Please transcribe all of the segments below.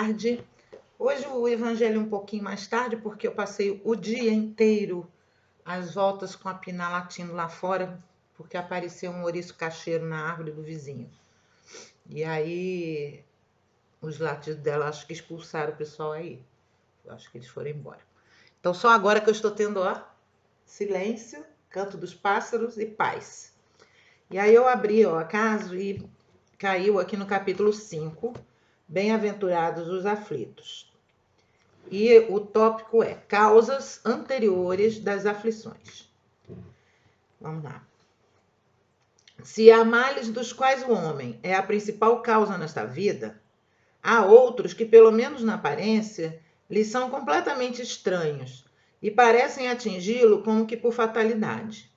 tarde. Hoje o evangelho é um pouquinho mais tarde, porque eu passei o dia inteiro às voltas com a Piná latindo lá fora, porque apareceu um ouriço cacheiro na árvore do vizinho. E aí os latidos dela acho que expulsaram o pessoal aí. Eu acho que eles foram embora. Então só agora que eu estou tendo, silêncio, canto dos pássaros e paz. E aí eu abri, a casa e caiu aqui no capítulo 5, Bem-aventurados os aflitos. E o tópico é causas anteriores das aflições. Vamos lá. Se há males dos quais o homem é a principal causa nesta vida, há outros que, pelo menos na aparência, lhe são completamente estranhos e parecem atingi-lo como que por fatalidade.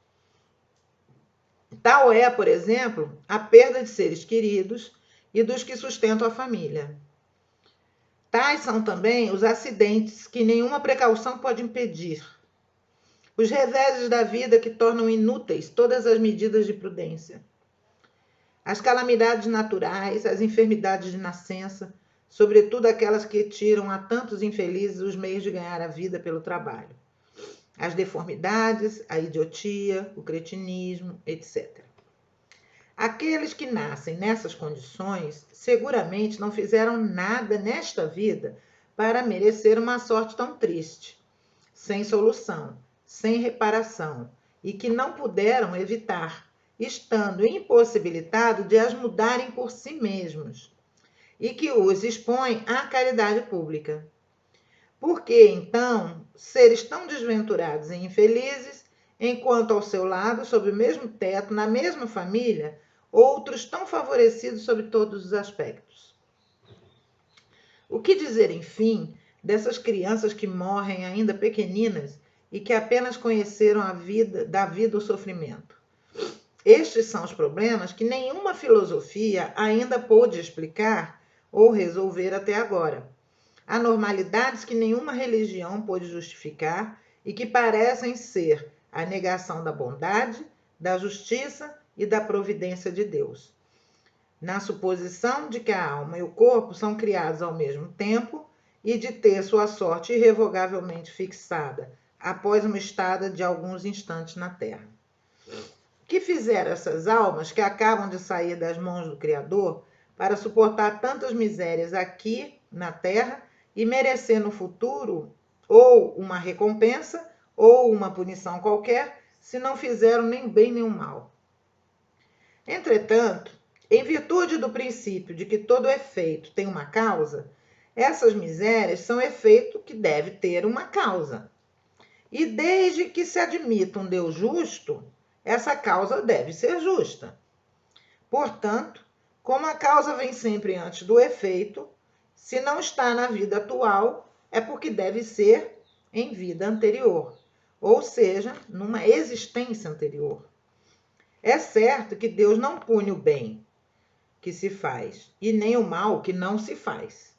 Tal é, por exemplo, a perda de seres queridos e dos que sustentam a família. Tais são também os acidentes que nenhuma precaução pode impedir. Os reveses da vida que tornam inúteis todas as medidas de prudência. As calamidades naturais, as enfermidades de nascença, sobretudo aquelas que tiram a tantos infelizes os meios de ganhar a vida pelo trabalho. As deformidades, a idiotia, o cretinismo, etc. Aqueles que nascem nessas condições seguramente não fizeram nada nesta vida para merecer uma sorte tão triste, sem solução, sem reparação, e que não puderam evitar, estando impossibilitados de as mudarem por si mesmos, e que os expõem à caridade pública. Por que, então, seres tão desventurados e infelizes, enquanto ao seu lado, sob o mesmo teto, na mesma família, outros tão favorecidos sob todos os aspectos? O que dizer, enfim, dessas crianças que morrem ainda pequeninas e que apenas conheceram da vida o sofrimento? Estes são os problemas que nenhuma filosofia ainda pôde explicar ou resolver até agora. Anormalidades que nenhuma religião pôde justificar e que parecem ser a negação da bondade, da justiça e da providência de Deus, na suposição de que a alma e o corpo são criados ao mesmo tempo e de ter sua sorte irrevogavelmente fixada após uma estada de alguns instantes na terra. Que fizeram essas almas que acabam de sair das mãos do Criador para suportar tantas misérias aqui na terra e merecer no futuro ou uma recompensa ou uma punição qualquer, se não fizeram nem bem nem mal? Entretanto, em virtude do princípio de que todo efeito tem uma causa, essas misérias são efeito que deve ter uma causa. E desde que se admita um Deus justo, essa causa deve ser justa. Portanto, como a causa vem sempre antes do efeito, se não está na vida atual, é porque deve ser em vida anterior, ou seja, numa existência anterior. É certo que Deus não pune o bem que se faz e nem o mal que não se faz.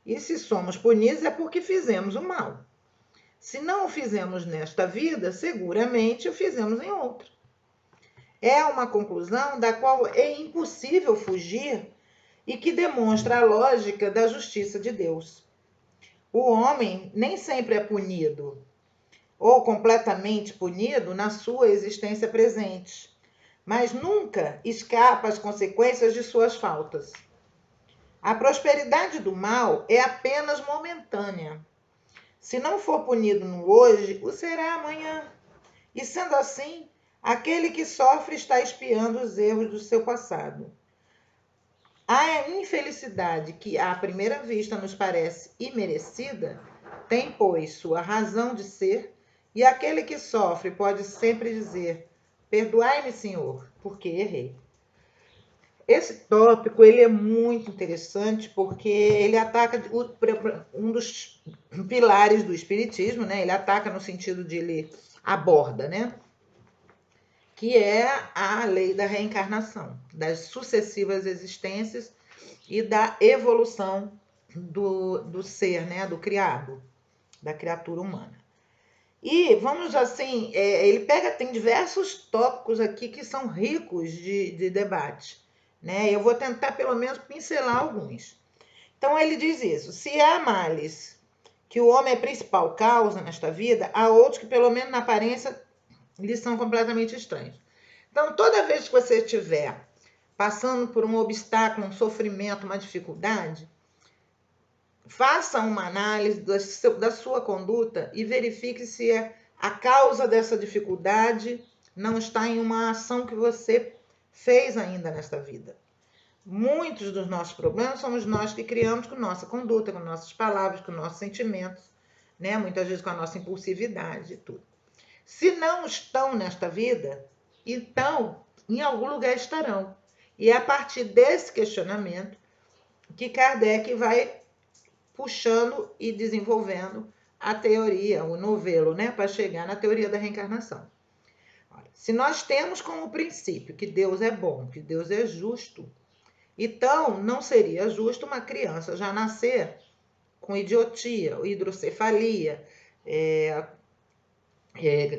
E se somos punidos é porque fizemos o mal. Se não o fizemos nesta vida, seguramente o fizemos em outra. É uma conclusão da qual é impossível fugir e que demonstra a lógica da justiça de Deus. O homem nem sempre é punido ou completamente punido na sua existência presente, mas nunca escapa às consequências de suas faltas. A prosperidade do mal é apenas momentânea. Se não for punido no hoje, o será amanhã. E sendo assim, aquele que sofre está expiando os erros do seu passado. A infelicidade que à primeira vista nos parece imerecida tem, pois, sua razão de ser, e aquele que sofre pode sempre dizer: perdoai-me, Senhor, porque errei. Esse tópico ele é muito interessante porque ele ataca um dos pilares do espiritismo, né? Ele ataca no sentido de ele aborda, né? Que é a lei da reencarnação, das sucessivas existências e da evolução do ser, né? Do criado, da criatura humana. E vamos assim, ele tem diversos tópicos aqui que são ricos de debate, né? Eu vou tentar pelo menos pincelar alguns. Então ele diz isso: se há males que o homem é principal causa nesta vida, há outros que, pelo menos na aparência, lhes são completamente estranhos. Então, toda vez que você estiver passando por um obstáculo, um sofrimento, uma dificuldade, faça uma análise da sua conduta e verifique se a causa dessa dificuldade não está em uma ação que você fez ainda nesta vida. Muitos dos nossos problemas somos nós que criamos com nossa conduta, com nossas palavras, com nossos sentimentos, né? Muitas vezes com a nossa impulsividade e tudo. Se não estão nesta vida, então em algum lugar estarão. E é a partir desse questionamento que Kardec vai puxando e desenvolvendo a teoria, o novelo, né? Para chegar na teoria da reencarnação. Se nós temos como princípio que Deus é bom, que Deus é justo, então não seria justo uma criança já nascer com idiotia, hidrocefalia,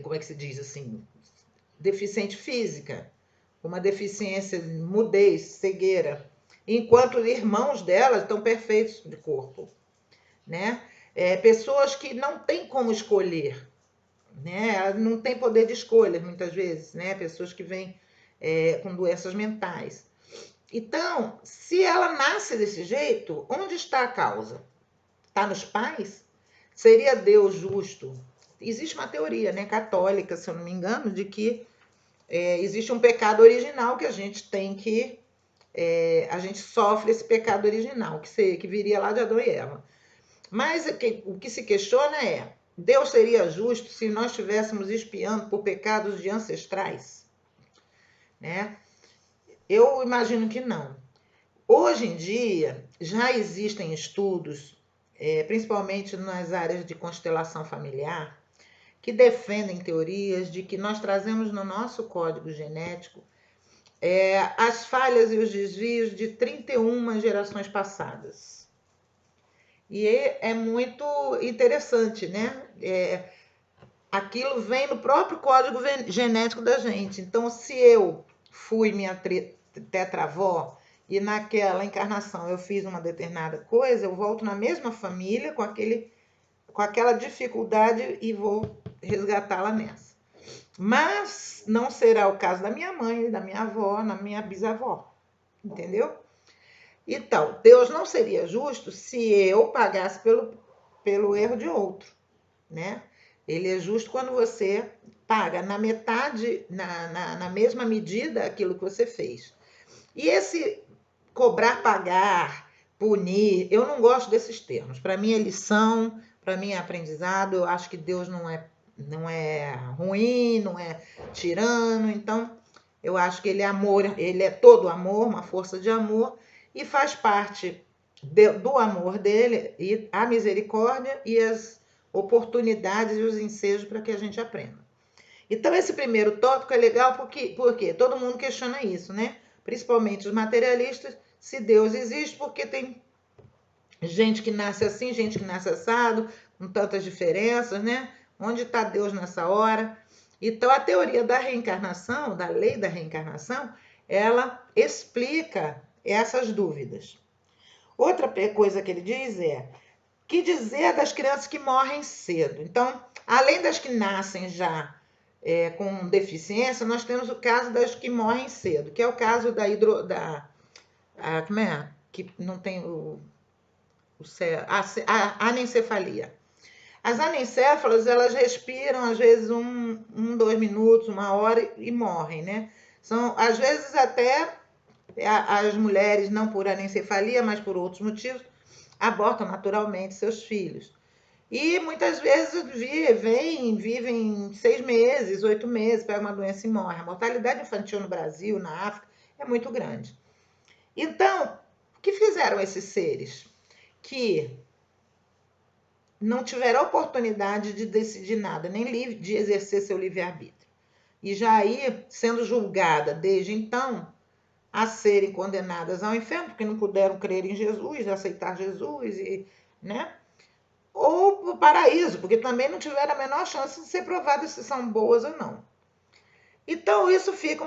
como é que se diz assim, deficiente física, uma deficiência, mudez, cegueira, enquanto os irmãos dela estão perfeitos de corpo, né? Pessoas que não têm como escolher, né? Não tem poder de escolha muitas vezes, né? Pessoas que vêm com doenças mentais. Então, se ela nasce desse jeito, onde está a causa? Está nos pais? Seria Deus justo? Existe uma teoria, né, católica, se eu não me engano, de que existe um pecado original que a gente tem que... a gente sofre esse pecado original, que viria lá de Adão e Eva. Mas o que se questiona é, Deus seria justo se nós estivéssemos expiando por pecados de ancestrais? Né? Eu imagino que não. Hoje em dia, já existem estudos, principalmente nas áreas de constelação familiar, que defendem teorias de que nós trazemos no nosso código genético as falhas e os desvios de 31 gerações passadas. E é muito interessante, né? Aquilo vem no próprio código genético da gente. Então, se eu fui minha tetravó e naquela encarnação eu fiz uma determinada coisa, eu volto na mesma família com aquela dificuldade e vou resgatá-la nessa. Mas não será o caso da minha mãe, da minha avó, da minha bisavó. Entendeu? Então, Deus não seria justo se eu pagasse pelo erro de outro, né? Ele é justo quando você paga na metade, na mesma medida, aquilo que você fez. E esse cobrar, pagar, punir, eu não gosto desses termos. Para mim é lição, para mim é aprendizado. Eu acho que Deus não é ruim, não é tirano. Então, eu acho que ele é amor, ele é todo amor, uma força de amor, e faz parte do amor dele e a misericórdia e as oportunidades e os ensejos para que a gente aprenda. Então, esse primeiro tópico é legal porque todo mundo questiona isso, né? Principalmente os materialistas, se Deus existe, porque tem gente que nasce assim, gente que nasce assado, com tantas diferenças, né? Onde está Deus nessa hora? Então, a teoria da reencarnação, da lei da reencarnação, ela explica essas dúvidas. Outra coisa que ele diz que dizer das crianças que morrem cedo? Então, além das que nascem já com deficiência, nós temos o caso das que morrem cedo, que é o caso como é? Que não tem a anencefalia. As anencéfalas, elas respiram às vezes 2 minutos, 1 hora e morrem, né? São, às vezes até as mulheres, não por anencefalia, mas por outros motivos, abortam naturalmente seus filhos. E muitas vezes vivem 6 meses, 8 meses, pegam uma doença e morrem. A mortalidade infantil no Brasil, na África, é muito grande. Então, o que fizeram esses seres? Que não tiveram oportunidade de decidir nada, nem de exercer seu livre-arbítrio. E já aí, sendo julgada desde então, a serem condenadas ao inferno, porque não puderam crer em Jesus, aceitar Jesus, né? Ou para o paraíso, porque também não tiveram a menor chance de ser provadas se são boas ou não. Então, isso fica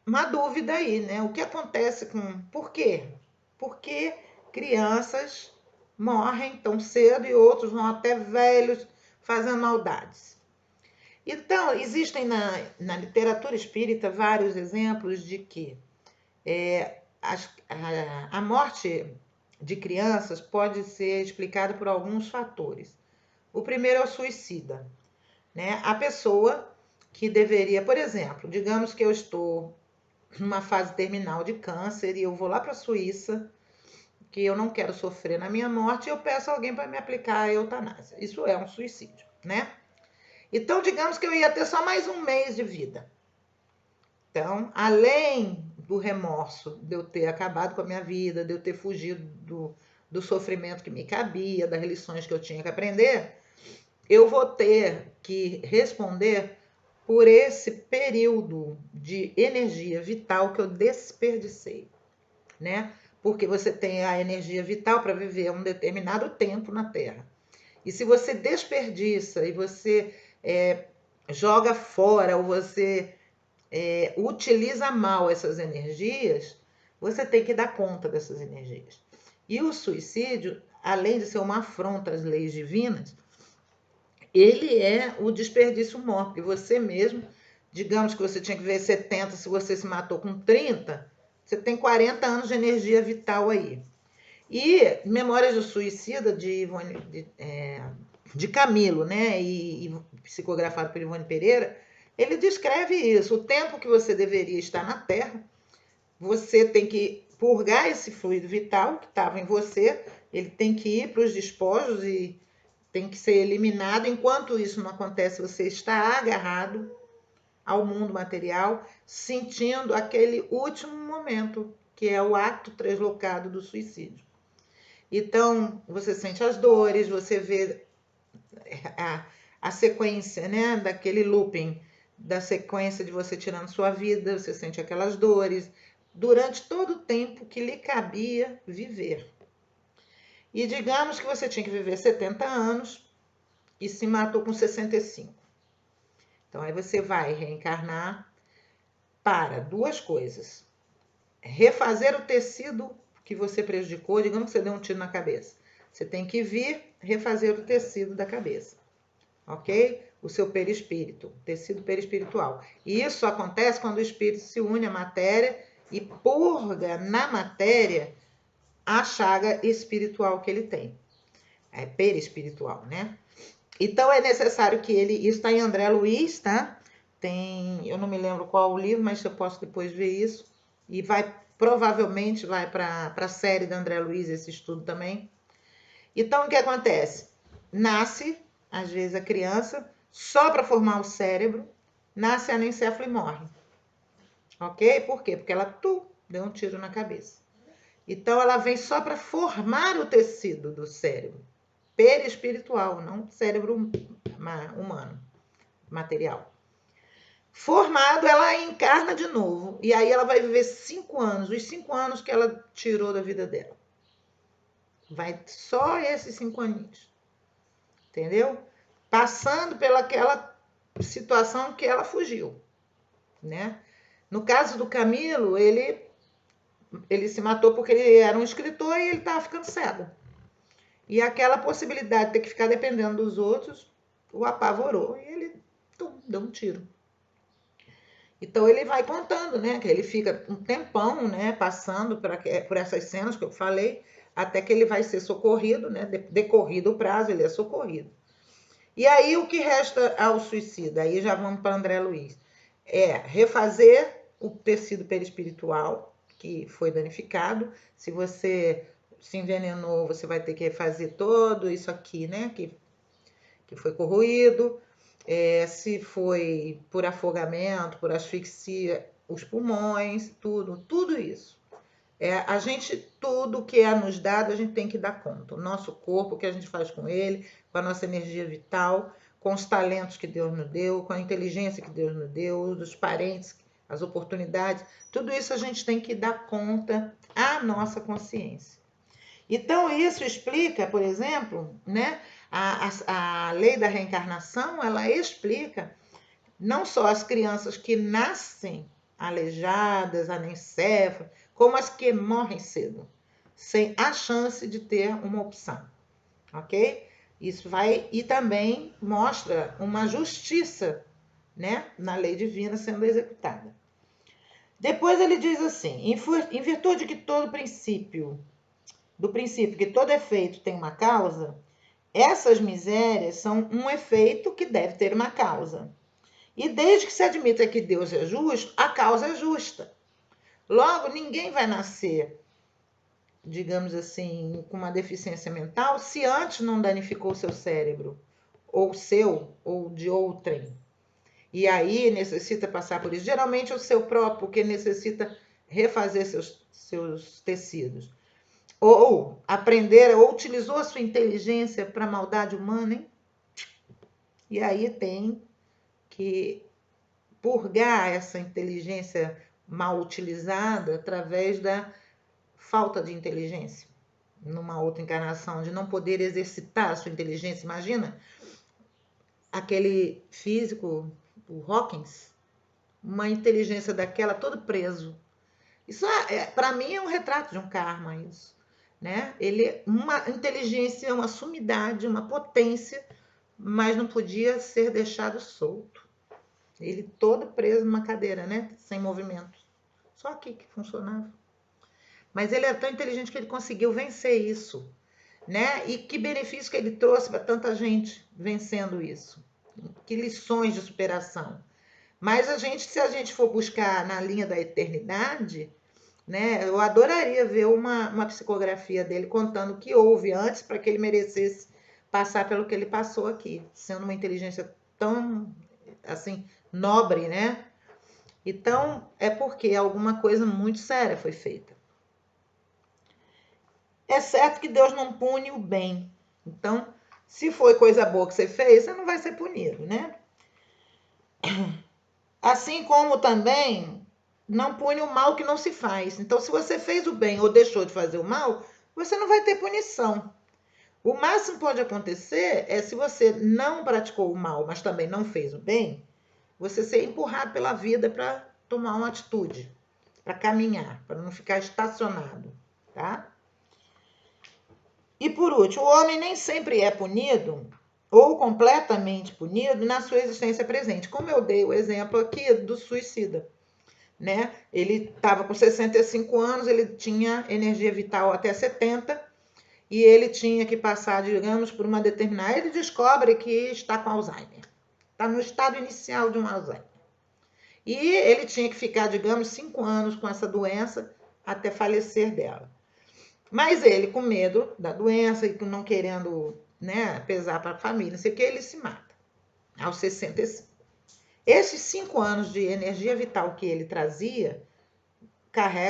uma dúvida aí, né? O que acontece com... Por quê? Por que crianças morrem tão cedo e outros vão até velhos fazendo maldades. Então, existem na literatura espírita vários exemplos de que a morte de crianças pode ser explicada por alguns fatores. O primeiro é o suicida, né? A pessoa que deveria, por exemplo, digamos que eu estou numa fase terminal de câncer e eu vou lá para a Suíça, que eu não quero sofrer na minha morte, eu peço alguém para me aplicar a eutanásia. Isso é um suicídio, né? Então, digamos que eu ia ter só mais um mês de vida. Então, além do remorso de eu ter acabado com a minha vida, de eu ter fugido do sofrimento que me cabia, das lições que eu tinha que aprender, eu vou ter que responder por esse período de energia vital que eu desperdicei, né? Porque você tem a energia vital para viver um determinado tempo na Terra. E se você desperdiça e você joga fora ou você utiliza mal essas energias, você tem que dar conta dessas energias. E o suicídio, além de ser uma afronta às leis divinas, ele é o desperdício maior, porque você mesmo, digamos que você tinha que viver 70, se você se matou com 30, você tem 40 anos de energia vital aí. E Memórias do Suicida, de Camilo, né, e psicografado por Ivone Pereira, ele descreve isso. O tempo que você deveria estar na Terra, você tem que purgar esse fluido vital que estava em você, ele tem que ir para os despojos e tem que ser eliminado. Enquanto isso não acontece, você está agarrado ao mundo material, sentindo aquele último momento, que é o ato translocado do suicídio. Então, você sente as dores, você vê a sequência, né, daquele looping, da sequência de você tirando sua vida, você sente aquelas dores durante todo o tempo que lhe cabia viver. E digamos que você tinha que viver 70 anos e se matou com 65. Então, aí você vai reencarnar para duas coisas. Refazer o tecido que você prejudicou, digamos que você deu um tiro na cabeça. Você tem que vir refazer o tecido da cabeça, ok? O seu perispírito, tecido perispiritual. E isso acontece quando o espírito se une à matéria e purga na matéria a chaga espiritual que ele tem. É perispiritual, né? Então é necessário que ele... Isso está em André Luiz, tá? Eu não me lembro qual o livro, mas eu posso depois ver isso. E provavelmente vai para a série da André Luiz esse estudo também. Então, o que acontece? Nasce, às vezes, a criança, só para formar o cérebro, nasce anencefalo e morre. Ok? Por quê? Porque ela deu um tiro na cabeça. Então, ela vem só para formar o tecido do cérebro. Perispiritual, não cérebro humano, material. Formado, ela encarna de novo. E aí ela vai viver 5 anos. Os 5 anos que ela tirou da vida dela. Vai só esses 5 aninhos. Entendeu? Passando pelaquela situação que ela fugiu, né? No caso do Camilo, ele se matou porque ele era um escritor e ele estava ficando cego. E aquela possibilidade de ter que ficar dependendo dos outros o apavorou. E ele deu um tiro. Então ele vai contando, né? Que ele fica um tempão, né? Passando por essas cenas que eu falei, até que ele vai ser socorrido, né? Decorrido o prazo, ele é socorrido. E aí o que resta ao suicida? Aí já vamos para André Luiz. É refazer o tecido perispiritual que foi danificado. Se você se envenenou, você vai ter que refazer todo isso aqui, né? Que foi corroído. Se foi por afogamento, por asfixia, os pulmões, tudo isso. Tudo que é nos dado, a gente tem que dar conta. O nosso corpo, o que a gente faz com ele, com a nossa energia vital, com os talentos que Deus nos deu, com a inteligência que Deus nos deu, os parentes, as oportunidades, tudo isso a gente tem que dar conta à nossa consciência. Então, isso explica, por exemplo, né, a lei da reencarnação, ela explica não só as crianças que nascem aleijadas, anencéfalas, como as que morrem cedo. sem a chance de ter uma opção, ok? Isso vai e também mostra uma justiça, né, na lei divina sendo executada. Depois ele diz assim: em virtude que todo princípio, do princípio que todo efeito tem uma causa, essas misérias são um efeito que deve ter uma causa. E desde que se admita que Deus é justo, a causa é justa. Logo, ninguém vai nascer, digamos assim, com uma deficiência mental se antes não danificou seu cérebro, ou seu, ou de outrem. E aí necessita passar por isso. Geralmente é o seu próprio, porque necessita refazer seus tecidos. Ou aprender, ou utilizou a sua inteligência para a maldade humana, hein? E aí tem que purgar essa inteligência mal utilizada através da falta de inteligência. Numa outra encarnação, de não poder exercitar a sua inteligência. Imagina aquele físico, o Hawkins, uma inteligência daquela todo preso. Isso, para mim, é um retrato de um karma, isso. Né? Ele, uma inteligência, uma sumidade, uma potência, mas não podia ser deixado solto. Ele todo preso numa cadeira, né? Sem movimento. Só aqui que funcionava. Mas ele é tão inteligente que ele conseguiu vencer isso, né? E que benefício que ele trouxe para tanta gente vencendo isso. Que lições de superação. Mas se a gente for buscar na linha da eternidade, né? Eu adoraria ver uma psicografia dele contando o que houve antes para que ele merecesse passar pelo que ele passou aqui, sendo uma inteligência tão, assim, nobre, né? Então, é porque alguma coisa muito séria foi feita. É certo que Deus não pune o bem. Então, se foi coisa boa que você fez, você não vai ser punido, né? Assim como também não pune o mal que não se faz. Então, se você fez o bem ou deixou de fazer o mal, você não vai ter punição. O máximo que pode acontecer é se você não praticou o mal, mas também não fez o bem, você ser empurrado pela vida para tomar uma atitude, para caminhar, para não ficar estacionado, tá? E por último, o homem nem sempre é punido ou completamente punido na sua existência presente, como eu dei o exemplo aqui do suicida, né? Ele estava com 65 anos, ele tinha energia vital até 70 e ele tinha que passar, digamos, por uma determinada... Ele descobre que está com Alzheimer, está no estado inicial de um Alzheimer. E ele tinha que ficar, digamos, 5 anos com essa doença até falecer dela. Mas ele, com medo da doença e não querendo, né, pesar para a família, não sei o que, ele se mata aos 65. Esses 5 anos de energia vital que ele trazia,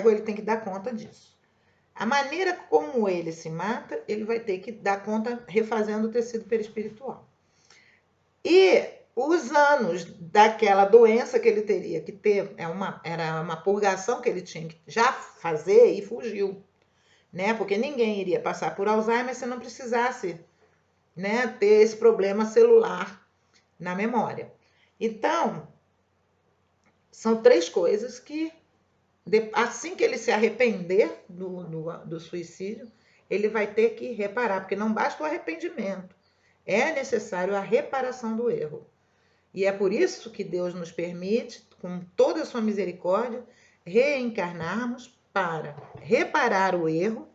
ele tem que dar conta disso. A maneira como ele se mata, ele vai ter que dar conta refazendo o tecido perispiritual. E os anos daquela doença que ele teria que ter, era uma purgação que ele tinha que já fazer e fugiu. Né? Porque ninguém iria passar por Alzheimer se não precisasse, né, ter esse problema celular na memória. Então, são 3 coisas que, assim que ele se arrepender do suicídio, ele vai ter que reparar, porque não basta o arrependimento, é necessário a reparação do erro. E é por isso que Deus nos permite, com toda a sua misericórdia, reencarnarmos para reparar o erro.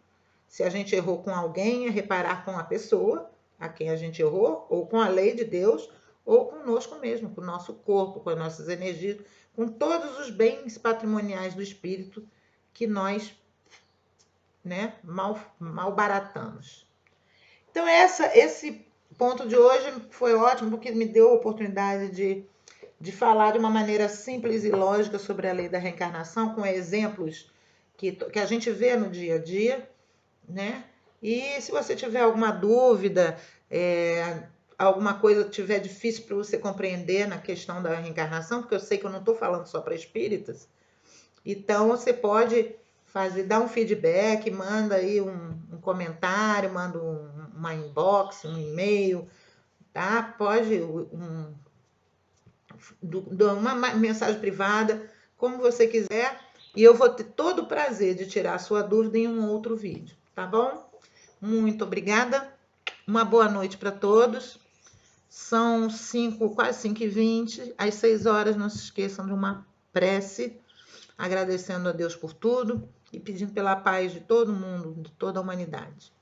Se a gente errou com alguém, é reparar com a pessoa a quem a gente errou, ou com a lei de Deus, ou conosco mesmo, com o nosso corpo, com as nossas energias, com todos os bens patrimoniais do espírito que nós, né, malbaratamos. Então, esse ponto de hoje foi ótimo, porque me deu a oportunidade de falar de uma maneira simples e lógica sobre a lei da reencarnação, com exemplos que a gente vê no dia a dia, né? E se você tiver alguma dúvida, alguma coisa que tiver difícil para você compreender na questão da reencarnação, porque eu sei que eu não estou falando só para espíritas, então você pode dar um feedback, manda aí um comentário, manda uma inbox, um e-mail, tá? Pode uma mensagem privada, como você quiser, e eu vou ter todo o prazer de tirar a sua dúvida em um outro vídeo. tá bom? Muito obrigada. Uma boa noite para todos. São quase 5h20. Às 6 horas, não se esqueçam de uma prece, agradecendo a Deus por tudo e pedindo pela paz de todo mundo, de toda a humanidade.